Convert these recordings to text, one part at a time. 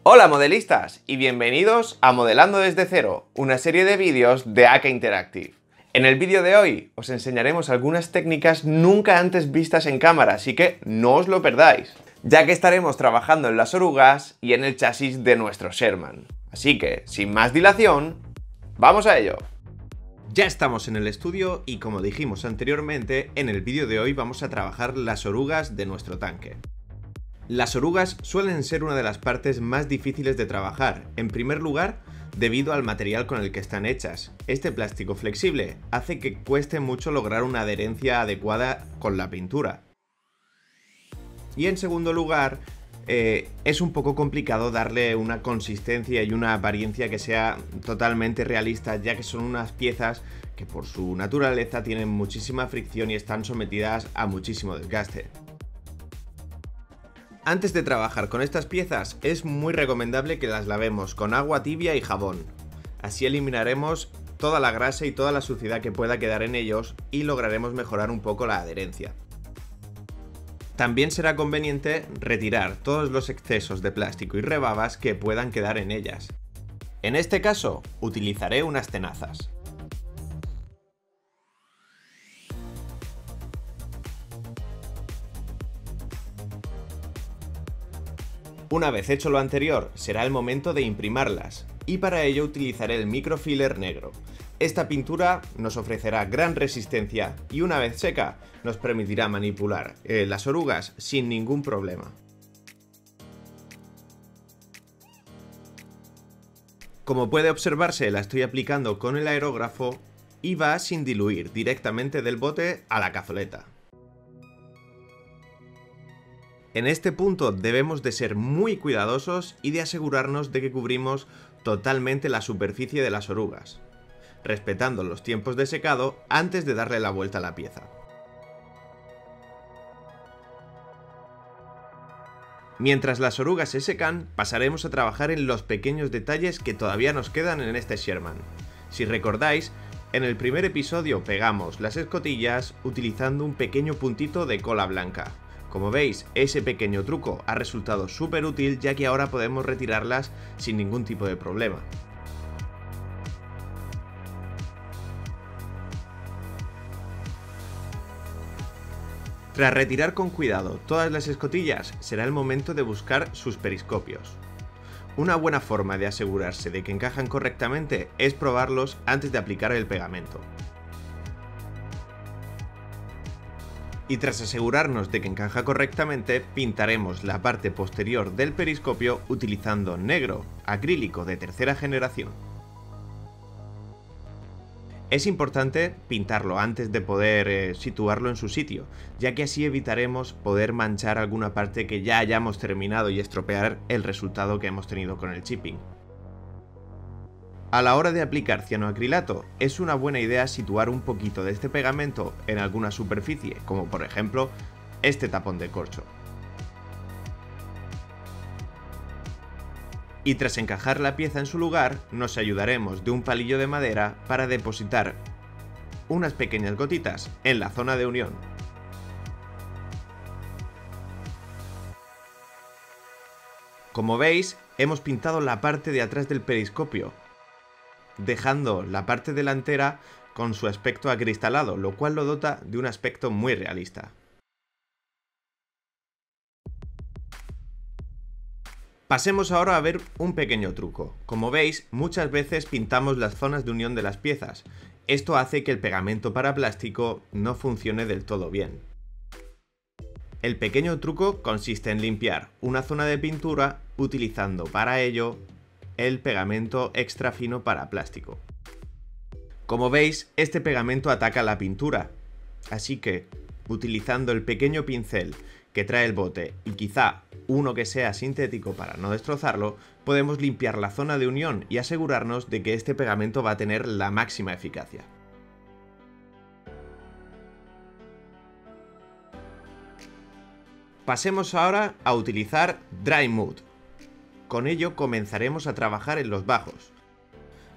Hola modelistas y bienvenidos a Modelando desde cero, una serie de vídeos de AK Interactive. En el vídeo de hoy os enseñaremos algunas técnicas nunca antes vistas en cámara, así que no os lo perdáis, ya que estaremos trabajando en las orugas y en el chasis de nuestro Sherman. Así que, sin más dilación, ¡vamos a ello! Ya estamos en el estudio y como dijimos anteriormente, en el vídeo de hoy vamos a trabajar las orugas de nuestro tanque. Las orugas suelen ser una de las partes más difíciles de trabajar, en primer lugar debido al material con el que están hechas. Este plástico flexible hace que cueste mucho lograr una adherencia adecuada con la pintura. Y en segundo lugar, es un poco complicado darle una consistencia y una apariencia que sea totalmente realista, ya que son unas piezas que por su naturaleza tienen muchísima fricción y están sometidas a muchísimo desgaste. Antes de trabajar con estas piezas es muy recomendable que las lavemos con agua tibia y jabón. Así eliminaremos toda la grasa y toda la suciedad que pueda quedar en ellos y lograremos mejorar un poco la adherencia. También será conveniente retirar todos los excesos de plástico y rebabas que puedan quedar en ellas. En este caso, utilizaré unas tenazas. Una vez hecho lo anterior, será el momento de imprimarlas, y para ello utilizaré el microfiller negro. Esta pintura nos ofrecerá gran resistencia y una vez seca nos permitirá manipular las orugas sin ningún problema. Como puede observarse, la estoy aplicando con el aerógrafo y va sin diluir directamente del bote a la cazoleta. En este punto debemos de ser muy cuidadosos y de asegurarnos de que cubrimos totalmente la superficie de las orugas, respetando los tiempos de secado antes de darle la vuelta a la pieza. Mientras las orugas se secan, pasaremos a trabajar en los pequeños detalles que todavía nos quedan en este Sherman. Si recordáis, en el primer episodio pegamos las escotillas utilizando un pequeño puntito de cola blanca. Como veis, ese pequeño truco ha resultado súper útil, ya que ahora podemos retirarlas sin ningún tipo de problema. Tras retirar con cuidado todas las escotillas, será el momento de buscar sus periscopios. Una buena forma de asegurarse de que encajan correctamente es probarlos antes de aplicar el pegamento. Y tras asegurarnos de que encaja correctamente, pintaremos la parte posterior del periscopio utilizando negro acrílico de tercera generación. Es importante pintarlo antes de poder situarlo en su sitio, ya que así evitaremos poder manchar alguna parte que ya hayamos terminado y estropear el resultado que hemos tenido con el chipping. A la hora de aplicar cianoacrilato, es una buena idea situar un poquito de este pegamento en alguna superficie, como por ejemplo este tapón de corcho. Y tras encajar la pieza en su lugar, nos ayudaremos de un palillo de madera para depositar unas pequeñas gotitas en la zona de unión. Como veis, hemos pintado la parte de atrás del periscopio, dejando la parte delantera con su aspecto acristalado, lo cual lo dota de un aspecto muy realista. Pasemos ahora a ver un pequeño truco. Como veis, muchas veces pintamos las zonas de unión de las piezas. Esto hace que el pegamento para plástico no funcione del todo bien. El pequeño truco consiste en limpiar una zona de pintura utilizando para ello el pegamento extra fino para plástico. Como veis, este pegamento ataca la pintura, así que utilizando el pequeño pincel que trae el bote y quizá uno que sea sintético para no destrozarlo, podemos limpiar la zona de unión y asegurarnos de que este pegamento va a tener la máxima eficacia. Pasemos ahora a utilizar Dry Mud. Con ello comenzaremos a trabajar en los bajos.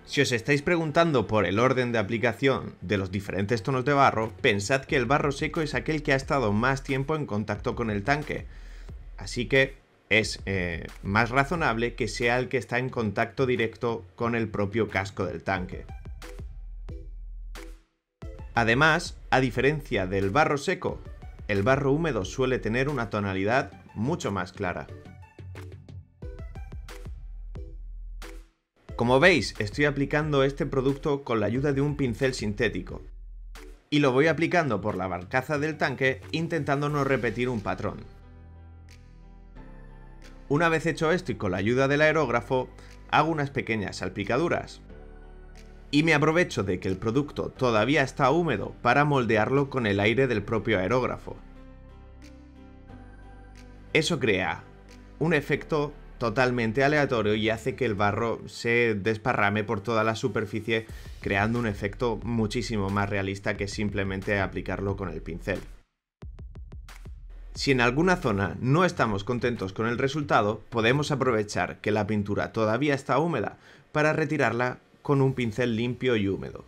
Si os estáis preguntando por el orden de aplicación de los diferentes tonos de barro, pensad que el barro seco es aquel que ha estado más tiempo en contacto con el tanque, así que es más razonable que sea el que está en contacto directo con el propio casco del tanque. Además, a diferencia del barro seco, el barro húmedo suele tener una tonalidad mucho más clara. Como veis, estoy aplicando este producto con la ayuda de un pincel sintético. Y lo voy aplicando por la barcaza del tanque intentando no repetir un patrón. Una vez hecho esto y con la ayuda del aerógrafo, hago unas pequeñas salpicaduras. Y me aprovecho de que el producto todavía está húmedo para moldearlo con el aire del propio aerógrafo. Eso crea un efecto totalmente aleatorio y hace que el barro se desparrame por toda la superficie, creando un efecto muchísimo más realista que simplemente aplicarlo con el pincel. Si en alguna zona no estamos contentos con el resultado, podemos aprovechar que la pintura todavía está húmeda para retirarla con un pincel limpio y húmedo.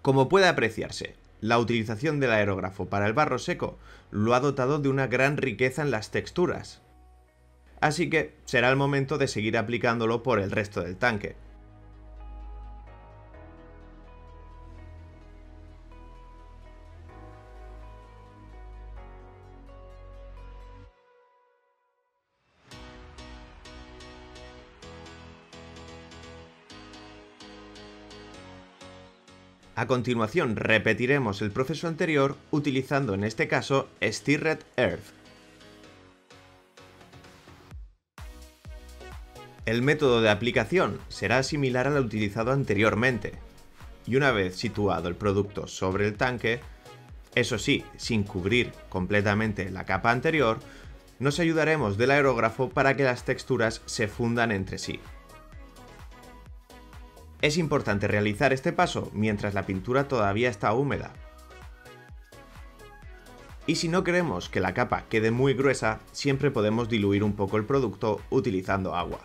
Como puede apreciarse, la utilización del aerógrafo para el barro seco lo ha dotado de una gran riqueza en las texturas. Así que será el momento de seguir aplicándolo por el resto del tanque. A continuación repetiremos el proceso anterior utilizando en este caso Stirred Earth. El método de aplicación será similar al utilizado anteriormente, y una vez situado el producto sobre el tanque, eso sí, sin cubrir completamente la capa anterior, nos ayudaremos del aerógrafo para que las texturas se fundan entre sí. Es importante realizar este paso mientras la pintura todavía está húmeda. Y si no queremos que la capa quede muy gruesa, siempre podemos diluir un poco el producto utilizando agua.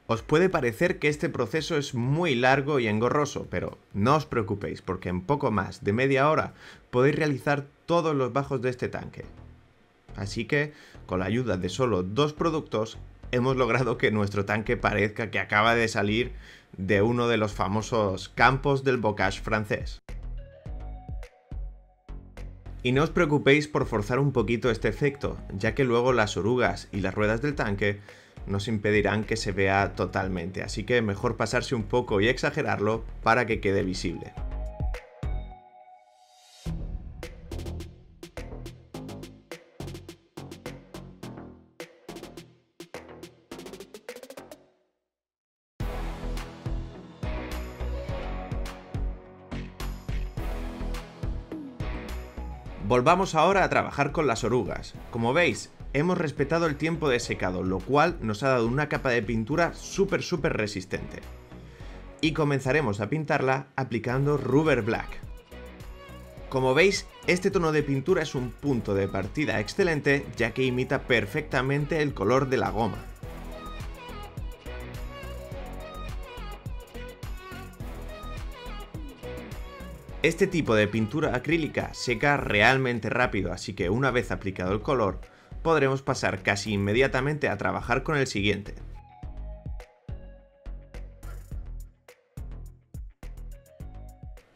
Os puede parecer que este proceso es muy largo y engorroso, pero no os preocupéis porque en poco más de media hora podéis realizar todos los bajos de este tanque. Así que, con la ayuda de solo 2 productos, hemos logrado que nuestro tanque parezca que acaba de salir de uno de los famosos campos del bocage francés. Y no os preocupéis por forzar un poquito este efecto, ya que luego las orugas y las ruedas del tanque nos impedirán que se vea totalmente, así que mejor pasarse un poco y exagerarlo para que quede visible. Volvamos ahora a trabajar con las orugas. Como veis, hemos respetado el tiempo de secado, lo cual nos ha dado una capa de pintura súper resistente. Y comenzaremos a pintarla aplicando Rubber Black. Como veis, este tono de pintura es un punto de partida excelente, ya que imita perfectamente el color de la goma. Este tipo de pintura acrílica seca realmente rápido, así que una vez aplicado el color, podremos pasar casi inmediatamente a trabajar con el siguiente.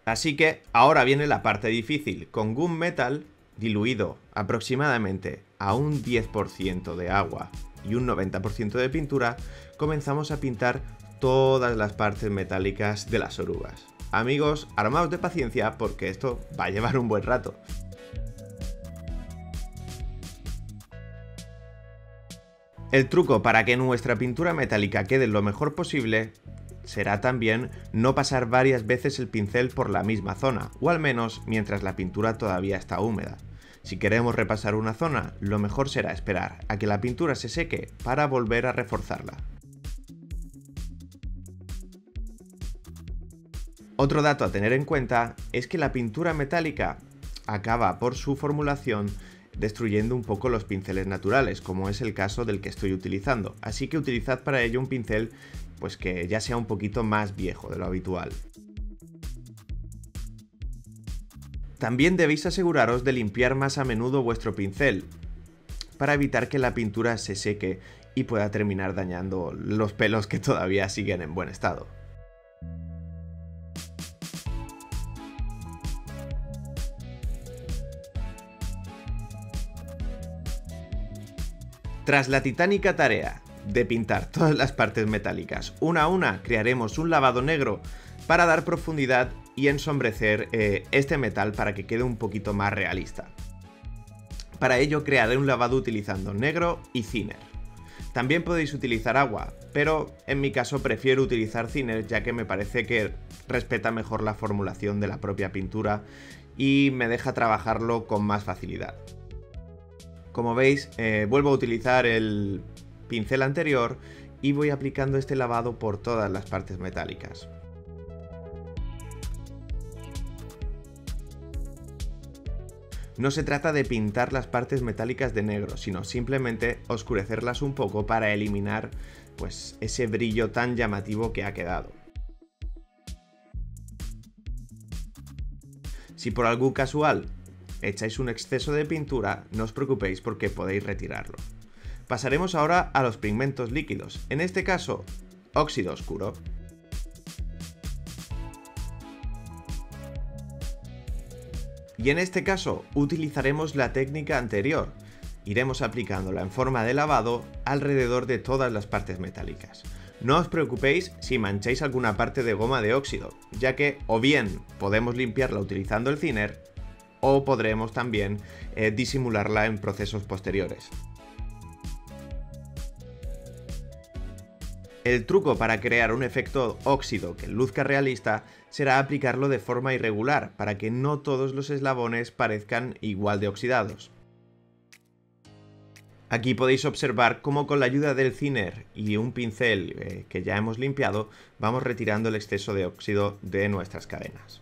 Así que ahora viene la parte difícil. Con Gunmetal, diluido aproximadamente a un 10% de agua y un 90% de pintura, comenzamos a pintar todas las partes metálicas de las orugas. Amigos, armaos de paciencia porque esto va a llevar un buen rato. El truco para que nuestra pintura metálica quede lo mejor posible será también no pasar varias veces el pincel por la misma zona, o al menos mientras la pintura todavía está húmeda. Si queremos repasar una zona, lo mejor será esperar a que la pintura se seque para volver a reforzarla. Otro dato a tener en cuenta es que la pintura metálica acaba por su formulación destruyendo un poco los pinceles naturales, como es el caso del que estoy utilizando. Así que utilizad para ello un pincel pues que ya sea un poquito más viejo de lo habitual. También debéis aseguraros de limpiar más a menudo vuestro pincel, para evitar que la pintura se seque y pueda terminar dañando los pelos que todavía siguen en buen estado. Tras la titánica tarea de pintar todas las partes metálicas una a una, crearemos un lavado negro para dar profundidad y ensombrecer este metal para que quede un poquito más realista. Para ello crearé un lavado utilizando negro y thinner. También podéis utilizar agua, pero en mi caso prefiero utilizar thinner ya que me parece que respeta mejor la formulación de la propia pintura y me deja trabajarlo con más facilidad. Como veis, vuelvo a utilizar el pincel anterior y voy aplicando este lavado por todas las partes metálicas. No se trata de pintar las partes metálicas de negro, sino simplemente oscurecerlas un poco para eliminar pues, ese brillo tan llamativo que ha quedado. Si por algún casual echáis un exceso de pintura, no os preocupéis porque podéis retirarlo. Pasaremos ahora a los pigmentos líquidos, en este caso, óxido oscuro. Y en este caso utilizaremos la técnica anterior. Iremos aplicándola en forma de lavado alrededor de todas las partes metálicas. No os preocupéis si mancháis alguna parte de goma de óxido, ya que o bien podemos limpiarla utilizando el thinner, o podremos también disimularla en procesos posteriores. El truco para crear un efecto óxido que luzca realista será aplicarlo de forma irregular, para que no todos los eslabones parezcan igual de oxidados. Aquí podéis observar cómo con la ayuda del thinner y un pincel que ya hemos limpiado, vamos retirando el exceso de óxido de nuestras cadenas.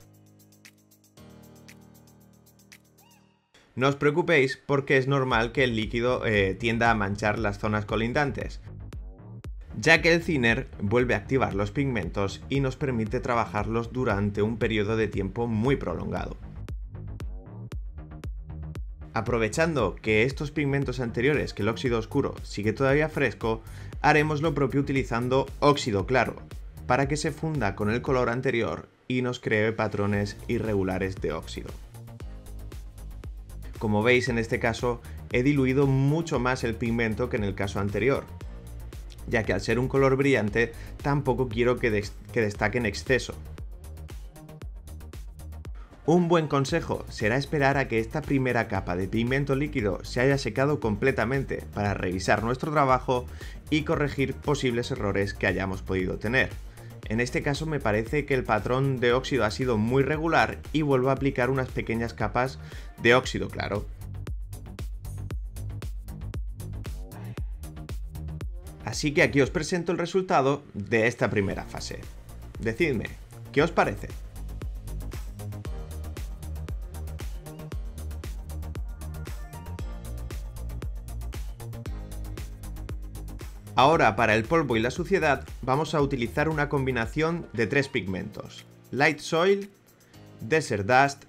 No os preocupéis porque es normal que el líquido tienda a manchar las zonas colindantes, ya que el thinner vuelve a activar los pigmentos y nos permite trabajarlos durante un periodo de tiempo muy prolongado. Aprovechando que estos pigmentos anteriores, que el óxido oscuro, sigue todavía fresco, haremos lo propio utilizando óxido claro, para que se funda con el color anterior y nos cree patrones irregulares de óxido. Como veis, en este caso he diluido mucho más el pigmento que en el caso anterior, ya que al ser un color brillante tampoco quiero que destaque en exceso. Un buen consejo será esperar a que esta primera capa de pigmento líquido se haya secado completamente para revisar nuestro trabajo y corregir posibles errores que hayamos podido tener. En este caso me parece que el patrón de óxido ha sido muy regular y vuelvo a aplicar unas pequeñas capas de óxido claro. Así que aquí os presento el resultado de esta primera fase. Decidme, ¿qué os parece? Ahora, para el polvo y la suciedad, vamos a utilizar una combinación de 3 pigmentos: Light Soil, Desert Dust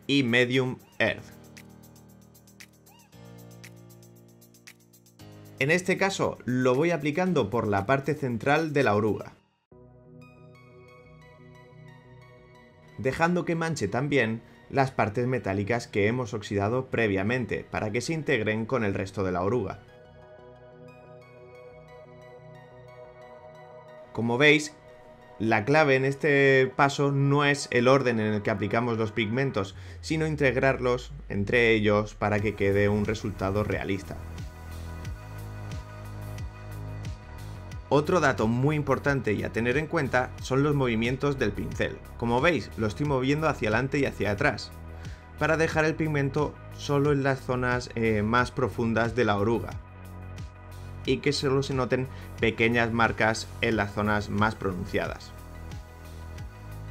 y Medium Earth. En este caso lo voy aplicando por la parte central de la oruga, dejando que manche también las partes metálicas que hemos oxidado previamente para que se integren con el resto de la oruga. Como veis, la clave en este paso no es el orden en el que aplicamos los pigmentos, sino integrarlos entre ellos para que quede un resultado realista. Otro dato muy importante y a tener en cuenta son los movimientos del pincel. Como veis, lo estoy moviendo hacia adelante y hacia atrás, para dejar el pigmento solo en las zonas más profundas de la oruga, y que solo se noten pequeñas marcas en las zonas más pronunciadas.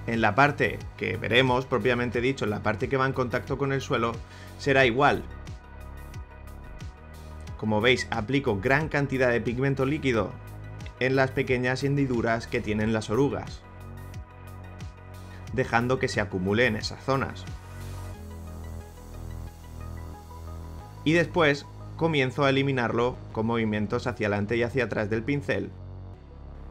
En la parte que veremos, propiamente dicho, en la parte que va en contacto con el suelo, será igual. Como veis, aplico gran cantidad de pigmento líquido en las pequeñas hendiduras que tienen las orugas, dejando que se acumule en esas zonas. Y después comienzo a eliminarlo con movimientos hacia adelante y hacia atrás del pincel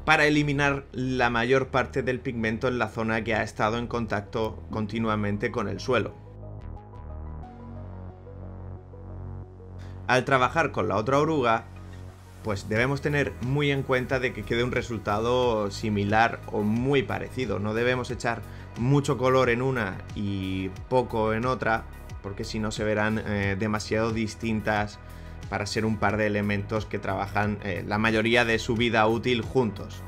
para eliminar la mayor parte del pigmento en la zona que ha estado en contacto continuamente con el suelo. Al trabajar con la otra oruga, pues debemos tener muy en cuenta de que quede un resultado similar o muy parecido. No debemos echar mucho color en una y poco en otra, porque si no se verán demasiado distintas para ser un par de elementos que trabajan la mayoría de su vida útil juntos.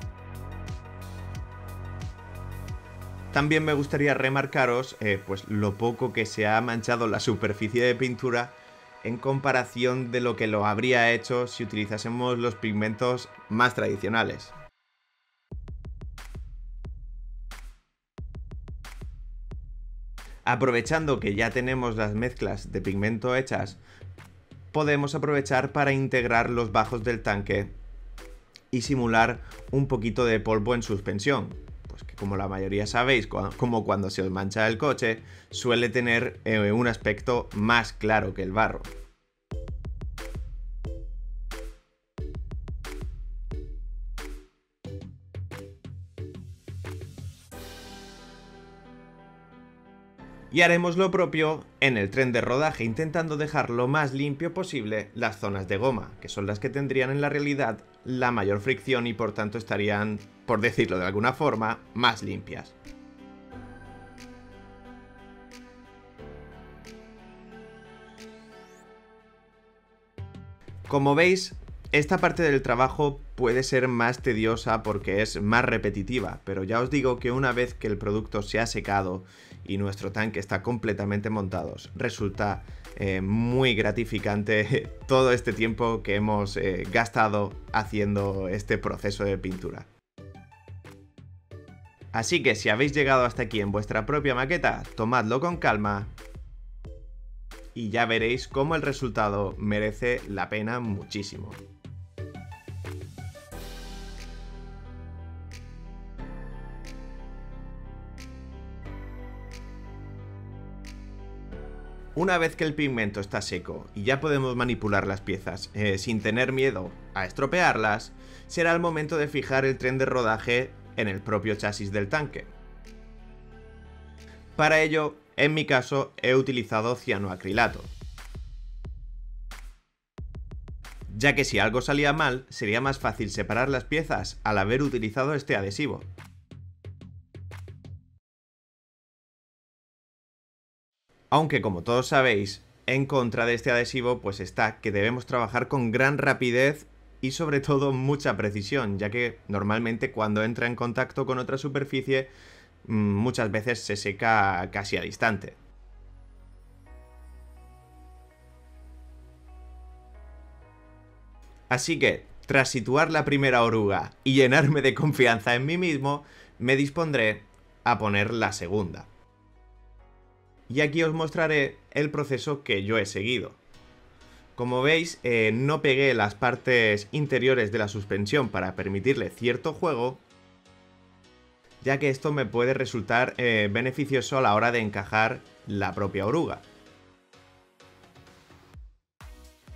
También me gustaría remarcaros pues lo poco que se ha manchado la superficie de pintura en comparación de lo que lo habría hecho si utilizásemos los pigmentos más tradicionales. Aprovechando que ya tenemos las mezclas de pigmento hechas, podemos aprovechar para integrar los bajos del tanque y simular un poquito de polvo en suspensión, pues que como la mayoría sabéis, como cuando se os mancha el coche, suele tener un aspecto más claro que el barro. Y haremos lo propio en el tren de rodaje, intentando dejar lo más limpio posible las zonas de goma, que son las que tendrían en la realidad la mayor fricción y por tanto estarían, por decirlo de alguna forma, más limpias. Como veis, esta parte del trabajo puede ser más tediosa porque es más repetitiva, pero ya os digo que una vez que el producto se ha secado y nuestro tanque está completamente montado, resulta muy gratificante todo este tiempo que hemos gastado haciendo este proceso de pintura. Así que si habéis llegado hasta aquí en vuestra propia maqueta, tomadlo con calma y ya veréis cómo el resultado merece la pena muchísimo. Una vez que el pigmento está seco y ya podemos manipular las piezas sin tener miedo a estropearlas, será el momento de fijar el tren de rodaje en el propio chasis del tanque. Para ello, en mi caso, he utilizado cianoacrilato, ya que si algo salía mal, sería más fácil separar las piezas al haber utilizado este adhesivo. Aunque como todos sabéis, en contra de este adhesivo pues está que debemos trabajar con gran rapidez y sobre todo mucha precisión, ya que normalmente cuando entra en contacto con otra superficie muchas veces se seca casi al instante. Así que, tras situar la primera oruga y llenarme de confianza en mí mismo, me dispondré a poner la segunda. Y aquí os mostraré el proceso que yo he seguido. Como veis, no pegué las partes interiores de la suspensión para permitirle cierto juego, ya que esto me puede resultar beneficioso a la hora de encajar la propia oruga.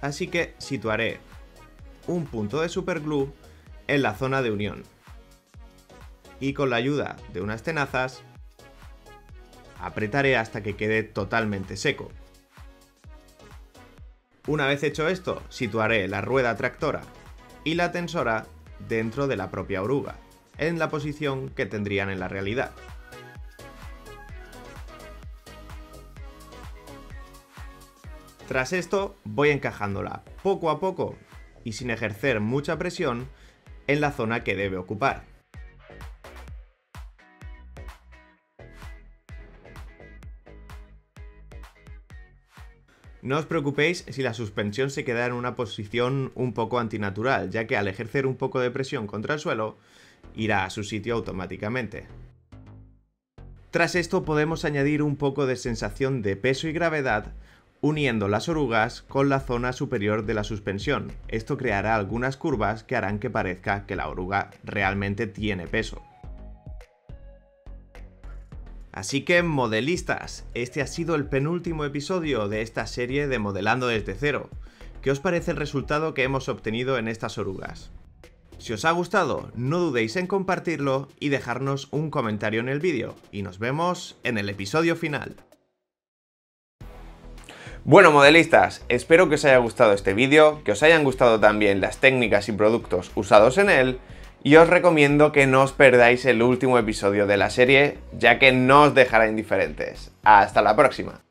Así que situaré un punto de superglue en la zona de unión. Y con la ayuda de unas tenazas, apretaré hasta que quede totalmente seco. Una vez hecho esto, situaré la rueda tractora y la tensora dentro de la propia oruga, en la posición que tendrían en la realidad. Tras esto, voy encajándola poco a poco y sin ejercer mucha presión en la zona que debe ocupar. No os preocupéis si la suspensión se queda en una posición un poco antinatural, ya que al ejercer un poco de presión contra el suelo, irá a su sitio automáticamente. Tras esto podemos añadir un poco de sensación de peso y gravedad uniendo las orugas con la zona superior de la suspensión. Esto creará algunas curvas que harán que parezca que la oruga realmente tiene peso. Así que, modelistas, este ha sido el penúltimo episodio de esta serie de Modelando desde cero. ¿Qué os parece el resultado que hemos obtenido en estas orugas? Si os ha gustado, no dudéis en compartirlo y dejarnos un comentario en el vídeo. Y nos vemos en el episodio final. Bueno, modelistas, espero que os haya gustado este vídeo, que os hayan gustado también las técnicas y productos usados en él, y os recomiendo que no os perdáis el último episodio de la serie, ya que no os dejará indiferentes. ¡Hasta la próxima!